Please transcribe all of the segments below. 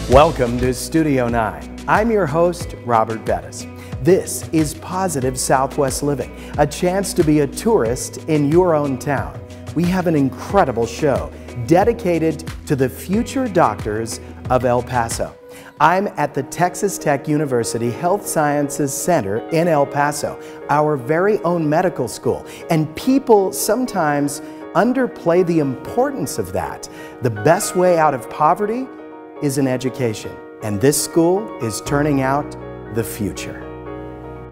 Welcome to Studio 9. I'm your host, Robert Bettis. This is Positive Southwest Living, a chance to be a tourist in your own town. We have an incredible show dedicated to the future doctors of El Paso. I'm at the Texas Tech University Health Sciences Center in El Paso, our very own medical school. And people sometimes underplay the importance of that. The best way out of poverty is an education, and this school is turning out the future.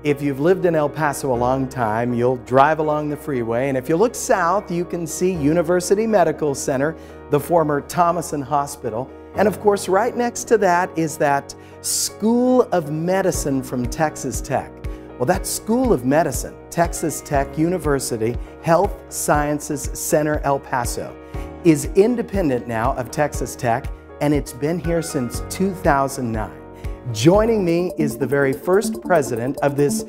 If you've lived in El Paso a long time, you'll drive along the freeway, and if you look south, you can see University Medical Center, the former Thomason Hospital, and of course right next to that is that School of Medicine from Texas Tech. Well, that School of Medicine, Texas Tech University Health Sciences Center El Paso, is independent now of Texas Tech, and it's been here since 2009. Joining me is the very first president of this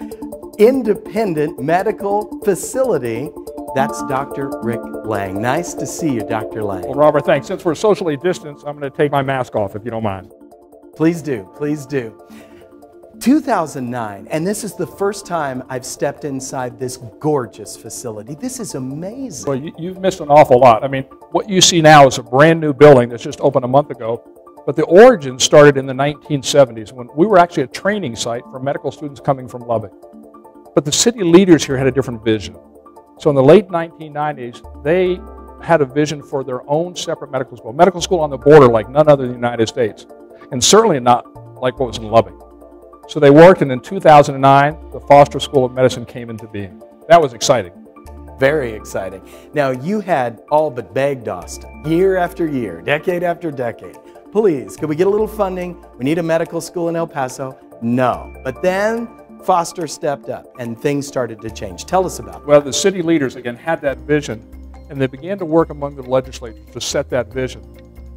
independent medical facility. That's Dr. Rick Lang. Nice to see you, Dr. Lang. Well, Robert, thanks. Since we're socially distanced, I'm going to take my mask off, if you don't mind. Please do, please do. 2009, and this is the first time I've stepped inside this gorgeous facility. This is amazing. Well, you've missed an awful lot. I mean, what you see now is a brand new building that's just opened a month ago, but the origin started in the 1970s when we were actually a training site for medical students coming from Lubbock. But the city leaders here had a different vision. So in the late 1990s, they had a vision for their own separate medical school on the border like none other in the United States, and certainly not like what was in Lubbock. So they worked, and in 2009, the Foster School of Medicine came into being. That was exciting. Very exciting. Now, you had all but begged Austin, year after year, decade after decade. Please, could we get a little funding? We need a medical school in El Paso. No. But then Foster stepped up, and things started to change. Tell us about that. Well, the city leaders, again, had that vision, and they began to work among the legislators to set that vision.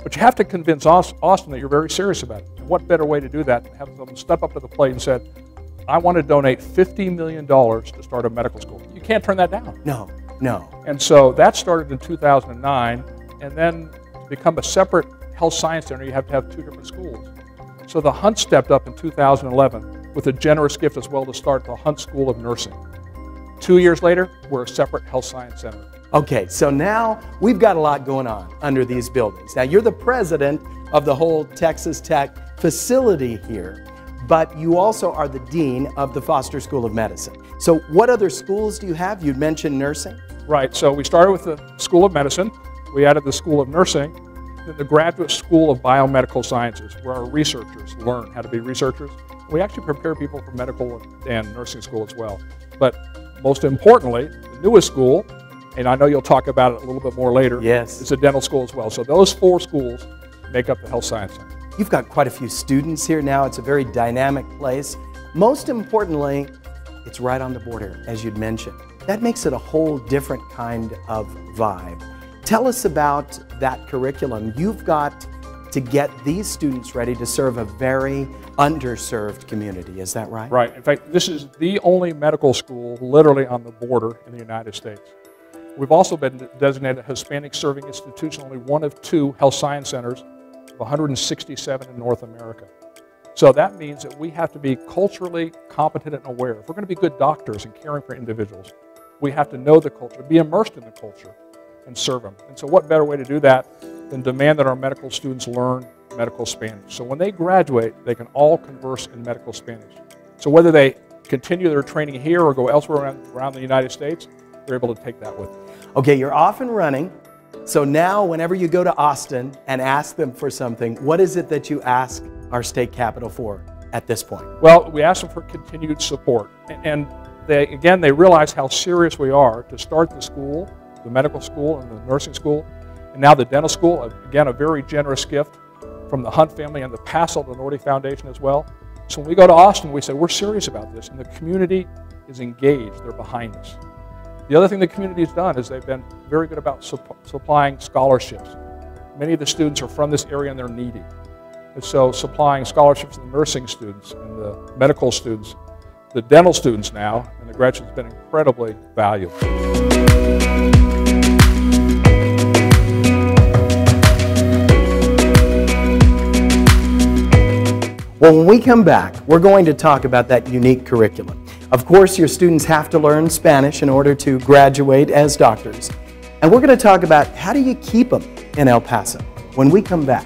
But you have to convince Austin that you're very serious about it. And what better way to do that than have them step up to the plate and said, I want to donate $50 million to start a medical school. You can't turn that down. No, no. And so that started in 2009, and then to become a separate health science center, you have to have two different schools. So the Hunt stepped up in 2011 with a generous gift as well to start the Hunt School of Nursing. 2 years later, we're a separate health science center. Okay, so now we've got a lot going on under these buildings. Now, you're the president of the whole Texas Tech facility here, but you also are the dean of the Foster School of Medicine. So what other schools do you have? You mentioned nursing. Right, so we started with the School of Medicine. We added the School of Nursing, then the Graduate School of Biomedical Sciences, where our researchers learn how to be researchers. We actually prepare people for medical and nursing school as well. But most importantly, the newest school, and I know you'll talk about it a little bit more later, yes, it's a dental school as well. So those four schools make up the Health Science Center. You've got quite a few students here now. It's a very dynamic place. Most importantly, it's right on the border, as you'd mentioned. That makes it a whole different kind of vibe. Tell us about that curriculum. You've got to get these students ready to serve a very underserved community. Is that right? Right. In fact, this is the only medical school literally on the border in the United States. We've also been designated a Hispanic Serving Institution, only one of two health science centers of 167 in North America. So that means that we have to be culturally competent and aware. If we're going to be good doctors and caring for individuals, we have to know the culture, be immersed in the culture, and serve them. And so what better way to do that than demand that our medical students learn medical Spanish. So when they graduate, they can all converse in medical Spanish. So whether they continue their training here or go elsewhere around the United States, they're able to take that with them. Okay, you're off and running. So now whenever you go to Austin and ask them for something, what is it that you ask our state capitol for at this point? Well, we ask them for continued support. And they realize how serious we are to start the school, the medical school and the nursing school, and now the dental school. Again, a very generous gift from the Hunt family and the Paso Norte Foundation as well. So when we go to Austin, we say, we're serious about this, and the community is engaged. They're behind us. The other thing the community has done is they've been very good about supplying scholarships. Many of the students are from this area and they're needy. And so supplying scholarships to the nursing students and the medical students, the dental students now, and the graduates has been incredibly valuable. Well, when we come back, we're going to talk about that unique curriculum. Of course, your students have to learn Spanish in order to graduate as doctors. And we're going to talk about how do you keep them in El Paso when we come back.